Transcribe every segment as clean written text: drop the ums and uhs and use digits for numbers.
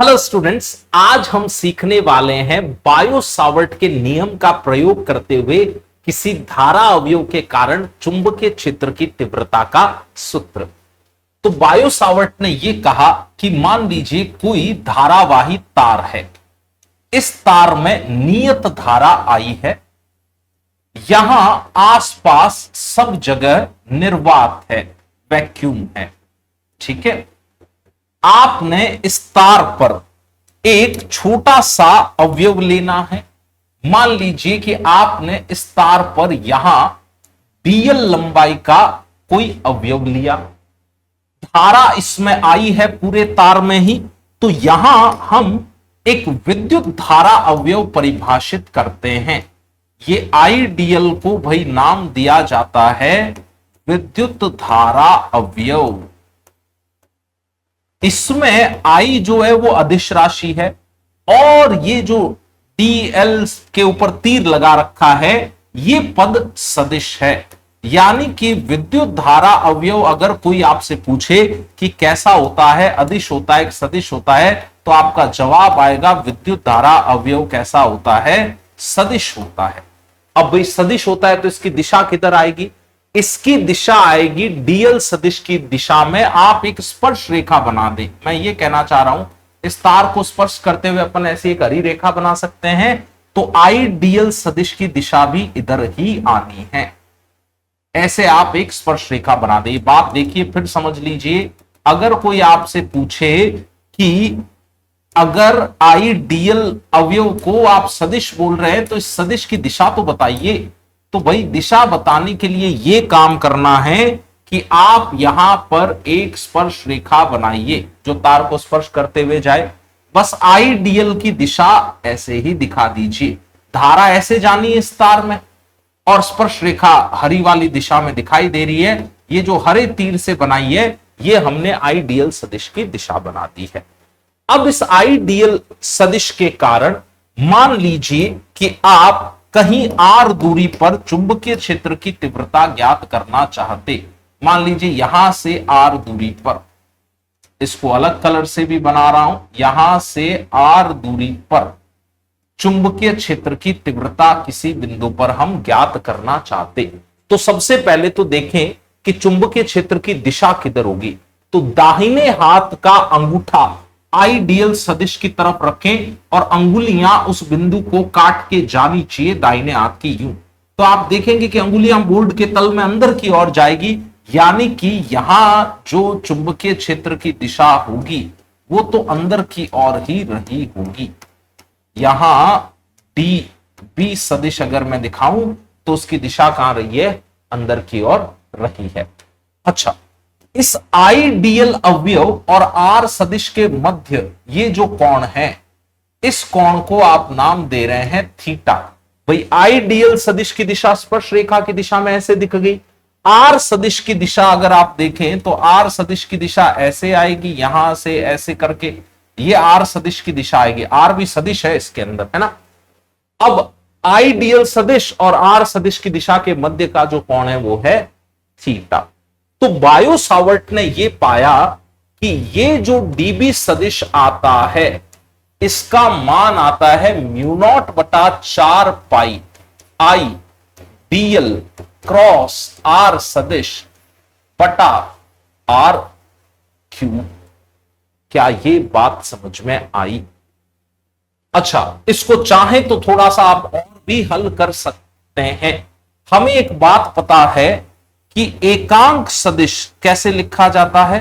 Hello students, आज हम सीखने वाले हैं बायो सावर्ट के नियम का प्रयोग करते हुए किसी धारा अवयव के कारण चुंबकीय क्षेत्र की तीव्रता का सूत्र। तो बायो सावर्ट ने यह कहा कि मान लीजिए कोई धारावाही तार है, इस तार में नियत धारा आई है, यहां आसपास सब जगह निर्वात है, वैक्यूम है। ठीक है, आपने इस तार पर एक छोटा सा अवयव लेना है। मान लीजिए कि आपने इस तार पर यहां dl लंबाई का कोई अवयव लिया, धारा इसमें आई है पूरे तार में ही, तो यहां हम एक विद्युत धारा अवयव परिभाषित करते हैं। ये आईडीएल को भाई नाम दिया जाता है विद्युत धारा अवयव। इसमें आई जो है वो अदिश राशि है और ये जो डीएल के ऊपर तीर लगा रखा है ये पद सदिश है। यानी कि विद्युत धारा अवयव अगर कोई आपसे पूछे कि कैसा होता है, अदिश होता है, सदिश होता है, तो आपका जवाब आएगा विद्युत धारा अवयव कैसा होता है, सदिश होता है। अब भाई सदिश होता है तो इसकी दिशा किधर आएगी? इसकी दिशा आएगी डीएल सदिश की दिशा में। आप एक स्पर्श रेखा बना दें, मैं ये कहना चाह रहा हूं इस तार को स्पर्श करते हुए अपन ऐसी एक हरी रेखा बना सकते हैं, तो आई डीएल सदिश की दिशा भी इधर ही आनी है। ऐसे आप एक स्पर्श रेखा बना दें। बात देखिए फिर समझ लीजिए, अगर कोई आपसे पूछे कि अगर आई डीएल अवयव को आप सदिश बोल रहे हैं तो इस सदिश की दिशा तो बताइए, तो भाई दिशा बताने के लिए यह काम करना है कि आप यहां पर एक स्पर्श रेखा बनाइए जो तार को स्पर्श करते हुए जाए। बस आईडीएल की दिशा ऐसे ही दिखा दीजिए, धारा ऐसे जानी है इस तार में और स्पर्श रेखा हरी वाली दिशा में दिखाई दे रही है। ये जो हरे तीर से बनाई है ये हमने आईडीएल सदिश की दिशा बना दी है। अब इस आईडीएल सदिश के कारण मान लीजिए कि आप कहीं आर दूरी पर चुंबकीय क्षेत्र की तीव्रता ज्ञात करना चाहते। मान लीजिए यहां से आर दूरी पर, इसको अलग कलर से भी बना रहा हूं, यहां से आर दूरी पर चुंबकीय क्षेत्र की तीव्रता किसी बिंदु पर हम ज्ञात करना चाहते। तो सबसे पहले तो देखें कि चुंबकीय क्षेत्र की दिशा किधर होगी। तो दाहिने हाथ का अंगूठा आईडीएल सदिश की तरफ रखें और अंगुलियां उस बिंदु को काट के जानी चाहिए दाहिने हाथ की यूं। तो आप देखेंगे कि अंगुलियां बोर्ड के तल में अंदर की ओर जाएगी, यानी कि यहां जो चुंबकीय क्षेत्र की दिशा होगी वो तो अंदर की ओर ही रही होगी। यहां डी बी सदिश अगर मैं दिखाऊं तो उसकी दिशा कहां रही है, अंदर की ओर रही है। अच्छा, इस आईडीएल अवयव और आर सदिश के मध्य ये जो कोण है, इस कोण को आप नाम दे रहे हैं थीटा। भाई आईडीएल सदिश की दिशा स्पर्श रेखा की दिशा में ऐसे दिख गई। आर सदिश की दिशा अगर आप देखें तो आर सदिश की दिशा ऐसे आएगी, यहां से ऐसे करके ये आर सदिश की दिशा आएगी। आर भी सदिश है इसके अंदर, है ना। अब आईडीएल सदिश और आर सदिश की दिशा के मध्य का जो कोण है वो है थीटा। तो बायो सावर्ट ने यह पाया कि ये जो डीबी सदिश आता है इसका मान आता है μ0/4 pi I dl cross are सदिश बटा आर क्यूब। क्या ये बात समझ में आई? अच्छा, इसको चाहे तो थोड़ा सा आप और भी हल कर सकते हैं। हमें एक बात पता है कि एकांक सदिश कैसे लिखा जाता है।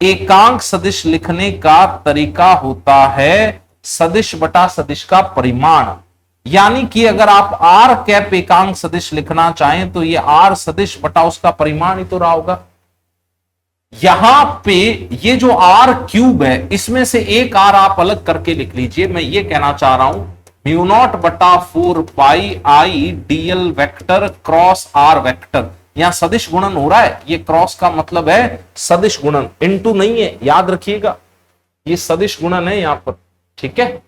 एकांक सदिश लिखने का तरीका होता है सदिश बटा सदिश का परिमाण। यानी कि अगर आप आर कैप एकांक सदिश लिखना चाहें तो ये आर सदिश बटा उसका परिमाण ही तो रहा होगा। यहां पे ये जो आर क्यूब है इसमें से एक आर आप अलग करके लिख लीजिए। मैं ये कहना चाह रहा हूं μ0/4 pi I dl vector cross r vector. यहां सदिश गुणन हो रहा है, ये क्रॉस का मतलब है सदिश गुणन, इनटू नहीं है, याद रखिएगा ये सदिश गुणन है यहां पर, ठीक है।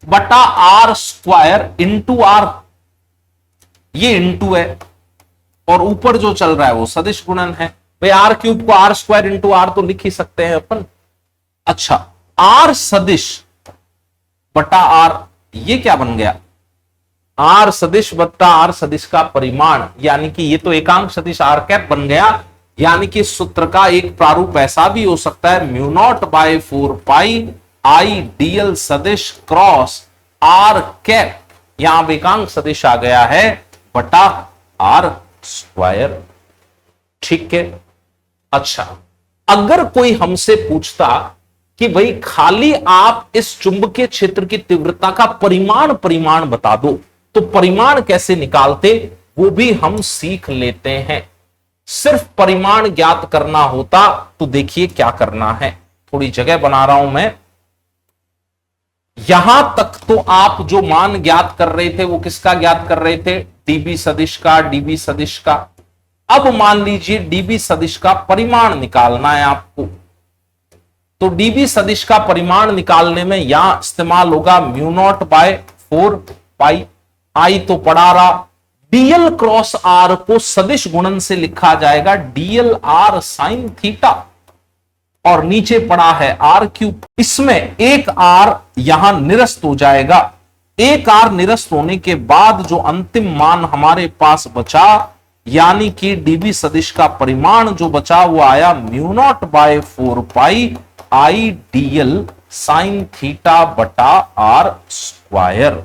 बटा आर स्क्वायर इंटू आर, ये इंटू है और ऊपर जो चल रहा है वो सदिश गुणन है। भाई आर क्यूब को आर स्क्वायर इंटू आर तो लिख ही सकते हैं अपन। अच्छा, आर सदिश बटा आर, ये क्या बन गया? आर सदिश बटा आर सदिश का परिमाण, यानी कि ये तो एकांक सदिश आर कैप बन गया। यानी कि सूत्र का एक प्रारूप ऐसा भी हो सकता है, mu naught by 4 pi I DL सदिश क्रॉस आर कैप, यहां एकांक सदिश आ गया है, बटा आर स्क्वायर। ठीक है। अच्छा, अगर कोई हमसे पूछता कि भाई खाली आप इस चुंबकीय क्षेत्र की तीव्रता का परिमाण बता दो, तो परिमाण कैसे निकालते वो भी हम सीख लेते हैं। सिर्फ परिमाण ज्ञात करना होता तो देखिए क्या करना है। थोड़ी जगह बना रहा हूं मैं। यहां तक तो आप जो मान ज्ञात कर रहे थे वो किसका ज्ञात कर रहे थे? डीबी सदिश का, डीबी सदिश का। अब मान लीजिए डीबी सदिश का परिमाण निकालना है आपको, तो डीबी सदिश का परिमाण निकालने में यहां इस्तेमाल होगा म्यू नॉट बाय 4 पाई आई तो पड़ा रहा, डीएल क्रॉस आर को सदिश गुणन से लिखा जाएगा डीएल आर साइन थीटा, और नीचे पड़ा है आर क्यूब। इसमें एक आर यहां निरस्त हो जाएगा। एक आर निरस्त होने के बाद जो अंतिम मान हमारे पास बचा, यानी कि डीबी सदिश का परिमाण जो बचा वो आया mu naught by 4 pi I DL sine theta बटा आर स्क्वायर।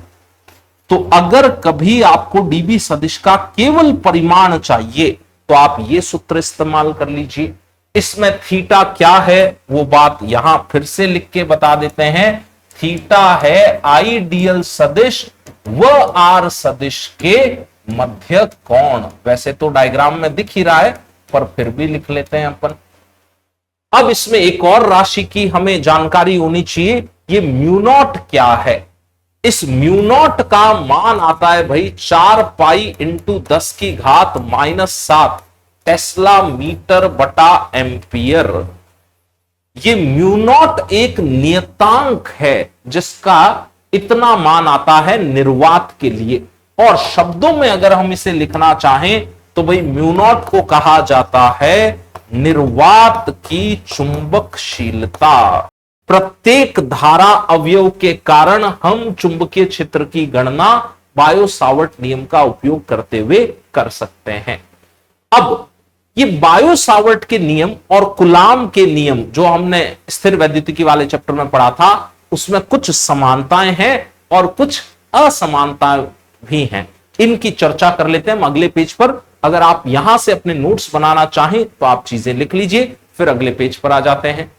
तो अगर कभी आपको डीबी सदिश का केवल परिमाण चाहिए तो आप ये सूत्र इस्तेमाल कर लीजिए। इसमें थीटा क्या है वो बात यहां फिर से लिख के बता देते हैं। थीटा है आइडियल सदिश व आर सदिश के मध्य कोण। वैसे तो डायग्राम में दिख ही रहा है पर फिर भी लिख लेते हैं अपन। अब इसमें एक और राशि की हमें जानकारी होनी चाहिए, ये म्यू नॉट क्या है। इस म्यू नॉट का मान आता है भाई 4 पाई इंटू 10 की घात -7 टेस्ला मीटर बटा एम्पियर। ये म्यू नॉट एक नियतांक है जिसका इतना मान आता है निर्वात के लिए, और शब्दों में अगर हम इसे लिखना चाहें तो भाई म्यू नॉट को कहा जाता है निर्वात की चुंबकशीलता। प्रत्येक धारा अवयव के कारण हम चुंबकीय क्षेत्र की गणना बायो सावर्ट नियम का उपयोग करते हुए कर सकते हैं। अब ये बायो सावर्ट के नियम और कुलाम के नियम जो हमने स्थिर वैद्युतिकी वाले चैप्टर में पढ़ा था, उसमें कुछ समानताएं हैं और कुछ असमानताएं भी हैं। इनकी चर्चा कर लेते हैं हम अगले पेज पर। अगर आप यहां से अपने नोट्स बनाना चाहें तो आप चीजें लिख लीजिए, फिर अगले पेज पर आ जाते हैं।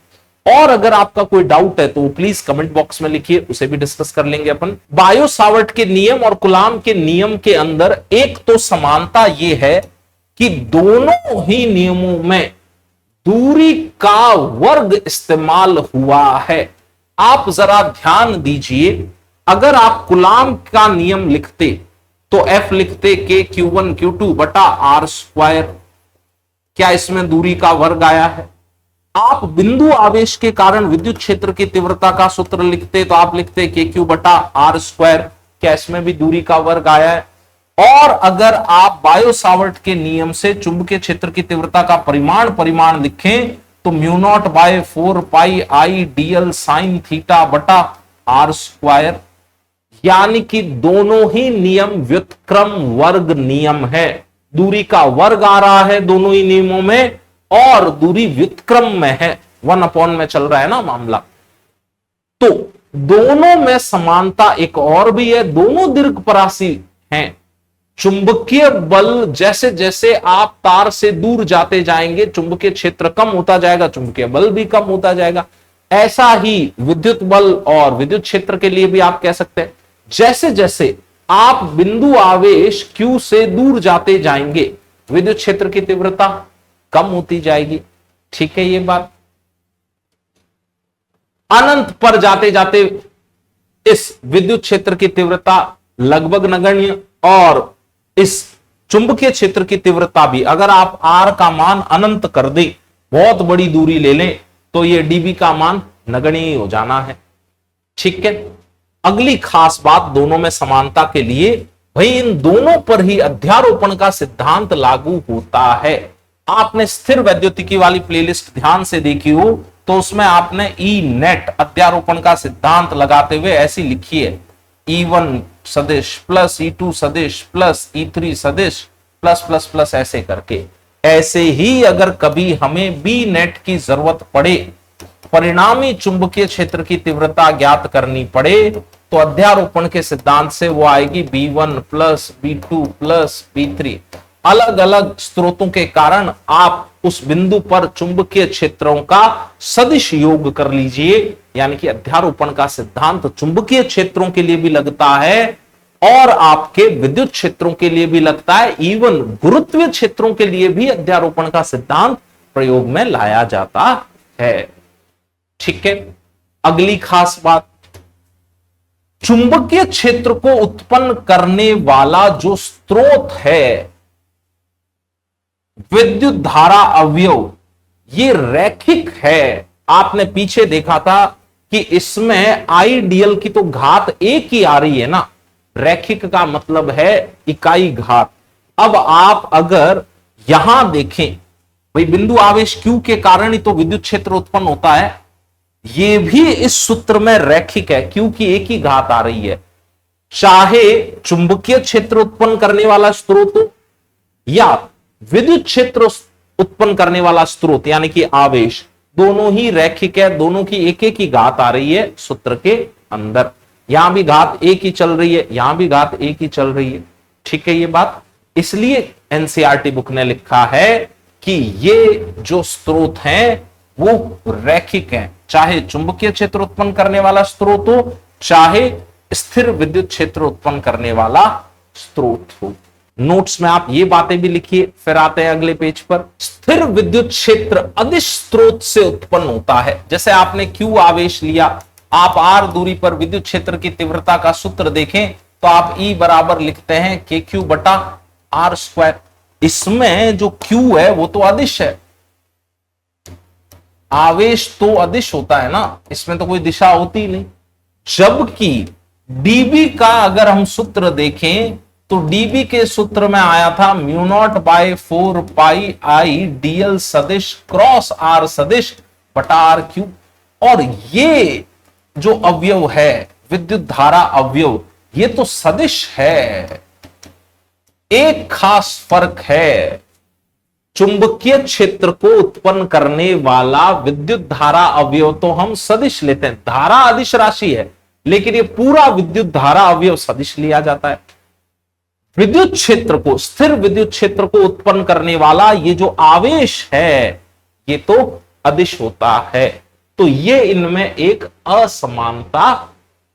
और अगर आपका कोई डाउट है तो प्लीज कमेंट बॉक्स में लिखिए, उसे भी डिस्कस कर लेंगे अपन। बायो सावर्ट के नियम और कुलाम के नियम के अंदर एक तो समानता यह है कि दोनों ही नियमों में दूरी का वर्ग इस्तेमाल हुआ है। आप जरा ध्यान दीजिए, अगर आप कुलाम का नियम लिखते तो F लिखते के Q1 Q2 बटा आर स्क्वायर। क्या इसमें दूरी का वर्ग आया है? आप बिंदु आवेश के कारण विद्युत क्षेत्र की तीव्रता का सूत्र लिखते तो आप लिखते के क्यू बटा आर स्क्वायर। क्या इसमें भी दूरी का वर्ग आया है? और अगर आप बायो सावर्ट के नियम से चुंबकीय क्षेत्र की तीव्रता का परिमाण लिखें तो mu naught by 4 pi I DL sine theta बटा आर स्क्वायर। यानी कि दोनों ही नियम व्युत्क्रम वर्ग नियम है। दूरी का वर्ग आ रहा है दोनों ही नियमों में और दूरी व्युत्क्रम में है, 1 में चल रहा है ना मामला। तो दोनों में समानता एक और भी है, दोनों दीर्घपरासी हैं। चुंबकीय बल जैसे जैसे आप तार से दूर जाते जाएंगे चुंबकीय क्षेत्र कम होता जाएगा, चुंबकीय बल भी कम होता जाएगा। ऐसा ही विद्युत बल और विद्युत क्षेत्र के लिए भी आप कह सकते हैं, जैसे जैसे आप बिंदु आवेश Q से दूर जाते जाएंगे विद्युत क्षेत्र की तीव्रता कम होती जाएगी। ठीक है ये बात। अनंत पर जाते जाते इस विद्युत क्षेत्र की तीव्रता लगभग नगण्य, और इस चुंबकीय क्षेत्र की तीव्रता भी अगर आप R का मान अनंत कर दें, बहुत बड़ी दूरी ले लें, तो ये dB का मान नगण्य हो जाना है। ठीक है। अगली खास बात दोनों में समानता के लिए, भाई इन दोनों पर ही अध्यारोपण का सिद्धांत लागू होता है। आपने स्थिर वैद्युतिकी वाली प्लेलिस्ट ध्यान से देखी हो तो उसमें आपने ई नेट अध्यारोपण का सिद्धांत लगाते हुए ऐसी लिखी है, E1 सदिश प्लस E2 सदिश प्लस E3 सदिश प्लस प्लस प्लस ऐसे करके। ऐसे ही अगर कभी हमें बी नेट की जरूरत पड़े, परिणामी चुंबकीय क्षेत्र की तीव्रता ज्ञात करनी पड़े, तो अध्यारोपण के सिद्धांत से वो आएगी B1 plus B2 plus B3। अलग अलग स्रोतों के कारण आप उस बिंदु पर चुंबकीय क्षेत्रों का सदिश योग कर लीजिए, यानी कि अध्यारोपण का सिद्धांत चुंबकीय क्षेत्रों के लिए भी लगता है और आपके विद्युत क्षेत्रों के लिए भी लगता है, इवन गुरुत्वीय क्षेत्रों के लिए भी अध्यारोपण का सिद्धांत प्रयोग में लाया जाता है। ठीक है, अगली खास बात, चुंबकीय क्षेत्र को उत्पन्न करने वाला जो स्रोत है विद्युत धारा अवयव, ये रैखिक है। आपने पीछे देखा था कि इसमें आइडियल की तो घात एक ही आ रही है ना, रैखिक का मतलब है इकाई घात। अब आप अगर यहां देखें, भाई बिंदु आवेश Q के कारण ही तो विद्युत क्षेत्र उत्पन्न होता है, ये भी इस सूत्र में रैखिक है, Q की एक ही घात आ रही है। चाहे चुंबकीय क्षेत्र उत्पन्न करने वाला स्रोत हो या विद्युत क्षेत्र उत्पन्न करने वाला स्रोत यानी कि आवेश, दोनों ही रैखिक है, दोनों की एक एक ही घात आ रही है सूत्र के अंदर। यहां भी घात एक ही चल रही है, यहां भी घात एक ही चल रही है। ठीक है ये बात, इसलिए एनसीईआरटी बुक ने लिखा है कि ये जो स्रोत हैं वो रैखिक हैं, चाहे चुंबकीय क्षेत्र उत्पन्न करने वाला स्रोत हो, चाहे स्थिर विद्युत क्षेत्र उत्पन्न करने वाला स्रोत हो। नोट्स में आप ये बातें भी लिखिए। फिर आते हैं अगले पेज पर, स्थिर विद्युत क्षेत्र अदिश स्रोत से उत्पन्न होता है। जैसे आपने Q आवेश लिया, आप R दूरी पर विद्युत क्षेत्र की तीव्रता का सूत्र देखें तो आप E बराबर लिखते हैं KQ बटा R स्क्वायर। इसमें जो Q है वो तो अदिश है, आवेश तो अदिश होता है ना, इसमें तो कोई दिशा होती नहीं। जबकि dB का अगर हम सूत्र देखें तो dB के सूत्र में आया था μ0/4πI dl सदिश क्रॉस R सदिश बटा RQ। और ये जो अवयव है विद्युत धारा अवयव, ये तो सदिश है। एक खास फर्क है, चुंबकीय क्षेत्र को उत्पन्न करने वाला विद्युत धारा अवयव तो हम सदिश लेते हैं, धारा अदिश राशि है, लेकिन ये पूरा विद्युत धारा अवयव सदिश लिया जाता है। विद्युत क्षेत्र को, स्थिर विद्युत क्षेत्र को उत्पन्न करने वाला ये जो आवेश है ये तो अदिश होता है। तो ये इनमें एक असमानता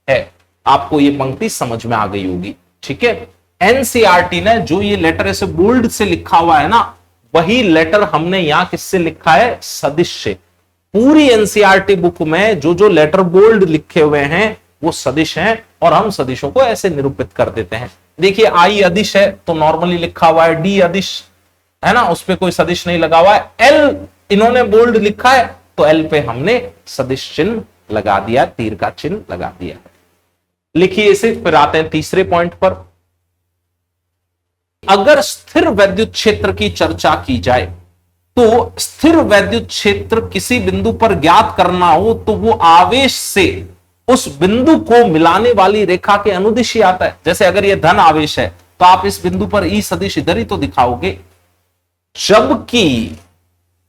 है। आपको ये पंक्ति समझ में आ गई होगी। ठीक है, एनसीईआरटी ने जो ये लेटर ऐसे बोल्ड से लिखा हुआ है ना, वही लेटर हमने यहां किससे लिखा है, सदिश से। पूरी एनसीईआरटी बुक में जो जो लेटर बोल्ड लिखे हुए हैं वो सदिश हैं, और हम सदिशों को ऐसे निरूपित कर देते हैं। देखिए आई अदिश है तो नॉर्मली लिखा हुआ है, डी अदिश है ना, उस पर कोई सदिश नहीं लगा हुआ है। एल इन्होंने बोल्ड लिखा है तो एल पे हमने सदिश चिन्ह लगा दिया, तीर का चिन्ह लगा दिया। लिखिए इसे। फिर आते हैं तीसरे पॉइंट पर। अगर स्थिर वैद्युत क्षेत्र की चर्चा की जाए तो स्थिर वैद्युत क्षेत्र किसी बिंदु पर ज्ञात करना हो तो वो आवेश से उस बिंदु को मिलाने वाली रेखा के अनुदिश ही आता है। जैसे अगर ये धन आवेश है तो आप इस बिंदु पर ई सदिश इधर ही तो दिखाओगे, जबकि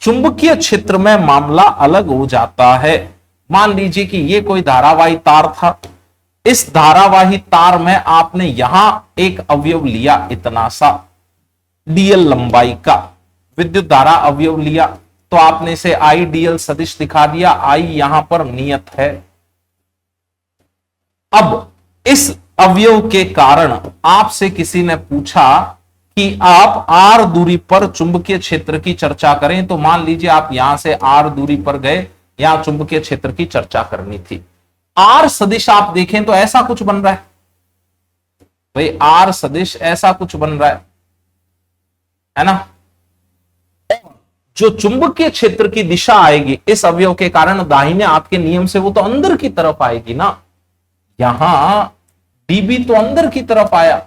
चुंबकीय क्षेत्र में मामला अलग हो जाता है। मान लीजिए कि ये कोई धारावाही तार था, इस धारावाही तार में आपने यहां एक अवयव लिया, इतना सा डीएल लंबाई का विद्युत धारा अवयव लिया, तो आपने इसे आई डीएल सदिश दिखा दिया। आई यहां पर नियत है। अब इस अवयव के कारण आपसे किसी ने पूछा कि आप आर दूरी पर चुंबकीय क्षेत्र की चर्चा करें, तो मान लीजिए आप यहां से आर दूरी पर गए, यहां चुंबकीय क्षेत्र की चर्चा करनी थी। आर सदिश आप देखें तो ऐसा कुछ बन रहा है, भाई आर सदिश ऐसा कुछ बन रहा है ना। जो चुंबकीय क्षेत्र की दिशा आएगी इस अवयव के कारण दाहिने हाथ के नियम से, वो तो अंदर की तरफ आएगी ना। यहां डीबी तो अंदर की तरफ आया,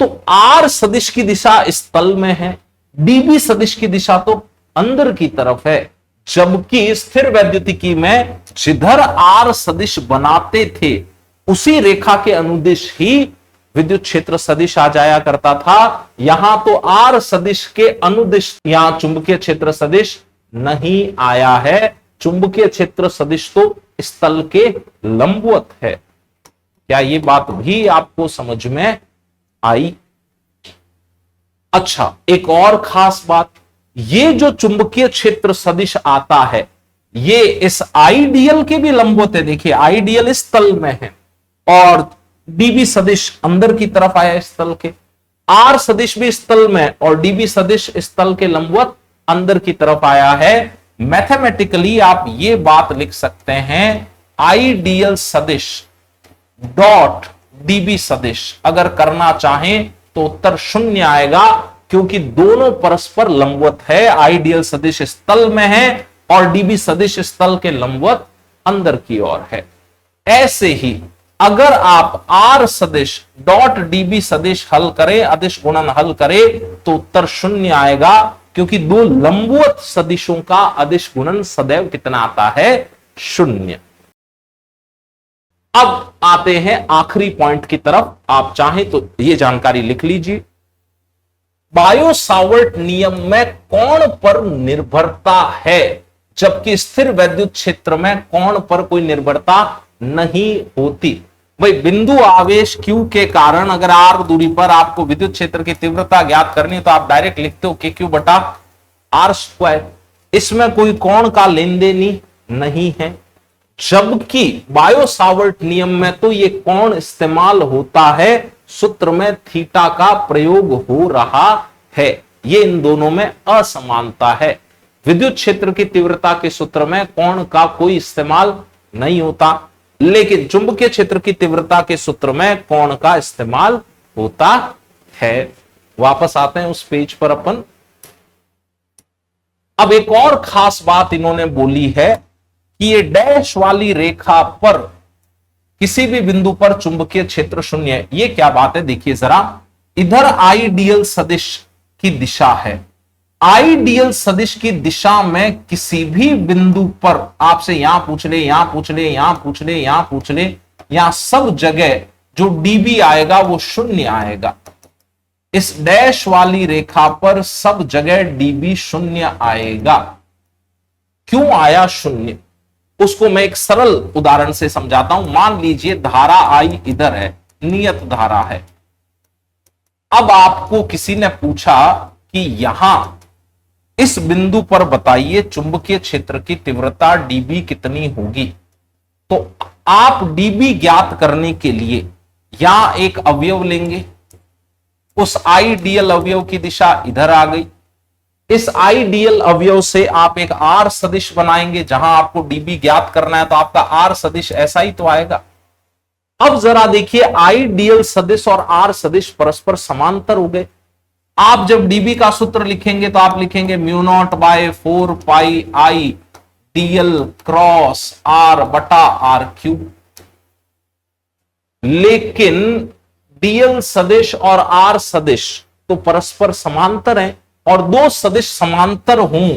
तो आर सदिश की दिशा इस तल में है, डीबी सदिश की दिशा तो अंदर की तरफ है, जबकि स्थिर वैद्युतिकी में जिधर आर सदिश बनाते थे उसी रेखा के अनुदिश ही विद्युत क्षेत्र सदिश आ जाया करता था। यहां तो आर सदिश के अनुदिश यहां चुंबकीय क्षेत्र सदिश नहीं आया है, चुंबकीय क्षेत्र सदिश तो स्थल के लंबवत है। क्या ये बात भी आपको समझ में आई? अच्छा, एक और खास बात, ये जो चुंबकीय क्षेत्र सदिश आता है ये इस आइडियल के भी लंबवत है। देखिए आइडियल इस तल में है और डीबी सदिश अंदर की तरफ आया इस तल के, आर सदिश भी इस तल में और डीबी सदिश इस तल के लंबवत अंदर की तरफ आया है। मैथमेटिकली आप ये बात लिख सकते हैं, आइडियल सदिश डॉट डीबी सदिश अगर करना चाहें तो उत्तर शून्य आएगा, क्योंकि दोनों परस्पर लंबवत है। आइडियल सदिश इस तल में है और डीबी सदिश इस तल के लंबवत अंदर की ओर है। ऐसे ही अगर आप आर सदिश डॉट डीबी सदिश हल करें, अदिश गुणन हल करें, तो उत्तर शून्य आएगा, क्योंकि दो लंबवत सदिशों का अदिश गुणन सदैव कितना आता है? शून्य। अब आते हैं आखिरी पॉइंट की तरफ, आप चाहें तो यह जानकारी लिख लीजिए। बायो सावर्ट नियम में कोण पर निर्भरता है, जबकि स्थिर वैद्युत क्षेत्र में कोण पर कोई निर्भरता नहीं होती। भाई बिंदु आवेश Q के कारण अगर r दूरी पर आपको विद्युत क्षेत्र की तीव्रता ज्ञात करनी है तो आप डायरेक्ट लिखते हो KQ बटा R स्क्वायर, इसमें कोई कोण का लेन देन नहीं है। जबकि बायो सावर्ट नियम में तो ये कोण इस्तेमाल होता है, सूत्र में थीटा का प्रयोग हो रहा है। ये इन दोनों में असमानता है। विद्युत क्षेत्र की तीव्रता के सूत्र में कोण का कोई इस्तेमाल नहीं होता, लेकिन चुंबकीय क्षेत्र की तीव्रता के सूत्र में कोण का इस्तेमाल होता है। वापस आते हैं उस पेज पर अपन। अब एक और खास बात इन्होंने बोली है कि ये डैश वाली रेखा पर किसी भी बिंदु पर चुंबकीय क्षेत्र शून्य है। ये क्या बात है? देखिए जरा, इधर आइडियल सदिश की दिशा है, आइडियल सदिश की दिशा में किसी भी बिंदु पर आपसे यहां पूछ ले, यहां पूछ ले, यहां पूछ ले, यहां पूछ ले, यहां सब जगह जो डीबी आएगा वो शून्य आएगा। इस डैश वाली रेखा पर सब जगह डीबी शून्य आएगा। क्यों आया शून्य? उसको मैं एक सरल उदाहरण से समझाता हूं। मान लीजिए धारा आई इधर है, नियत धारा है। अब आपको किसी ने पूछा कि यहां इस बिंदु पर बताइए चुंबकीय क्षेत्र की तीव्रता डीबी कितनी होगी। तो आप डीबी ज्ञात करने के लिए यहां एक अवयव लेंगे, उस आइडियल अवयव की दिशा इधर आ गई। इस आइडियल अवयव से आप एक आर सदिश बनाएंगे, जहां आपको डीबी ज्ञात करना है तो आपका आर सदिश ऐसा ही तो आएगा। अब जरा देखिए, आइडियल सदिश और आर सदिश परस्पर समांतर हो गए। आप जब डीबी का सूत्र लिखेंगे तो आप लिखेंगे mu naught by 4 pi I dl cross r बटा आर क्यूब। लेकिन डीएल सदिश और आर सदिश तो परस्पर समांतर हैं, और दो सदिश समांतर हों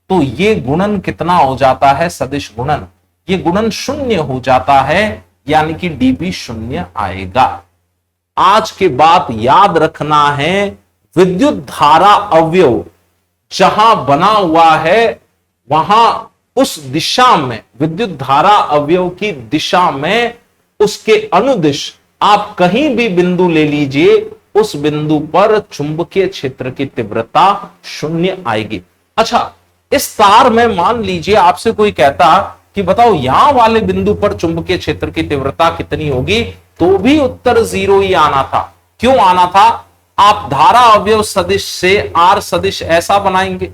तो ये गुणन कितना हो जाता है? सदिश गुणन। ये गुणन शून्य हो जाता है, यानी कि डीबी शून्य आएगा। आज के बाद याद रखना है, विद्युत धारा अवयव जहां बना हुआ है वहां उस दिशा में, विद्युत धारा अवयव की दिशा में उसके अनुदिश आप कहीं भी बिंदु ले लीजिए, उस बिंदु पर चुंबकीय क्षेत्र की तीव्रता शून्य आएगी। अच्छा, इस तार में मान लीजिए आपसे कोई कहता कि बताओ यहां वाले बिंदु पर चुंबकीय क्षेत्र की तीव्रता कितनी होगी, तो भी उत्तर 0 ही आना था। क्यों आना था? आप धारा अवयव सदिश से आर सदिश ऐसा बनाएंगे।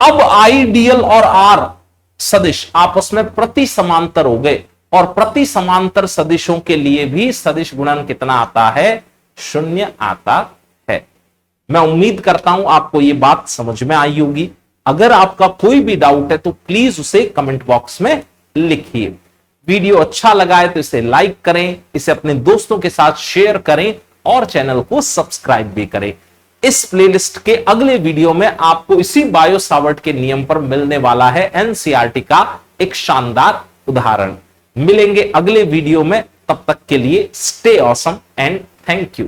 अब आइडियल और आर सदिश आपस में प्रति समांतर हो गए, और प्रति समांतर सदिशों के लिए भी सदिश गुणन कितना आता है? शून्य आता है। मैं उम्मीद करता हूं आपको यह बात समझ में आई होगी। अगर आपका कोई भी डाउट है तो प्लीज उसे कमेंट बॉक्स में लिखिए। वीडियो अच्छा लगा है तो इसे लाइक करें, इसे अपने दोस्तों के साथ शेयर करें और चैनल को सब्सक्राइब भी करें। इस प्लेलिस्ट के अगले वीडियो में आपको इसी बायो सावर्ट के नियम पर मिलने वाला है एनसीईआरटी का एक शानदार उदाहरण। मिलेंगे अगले वीडियो में, तब तक के लिए stay awesome and thank you.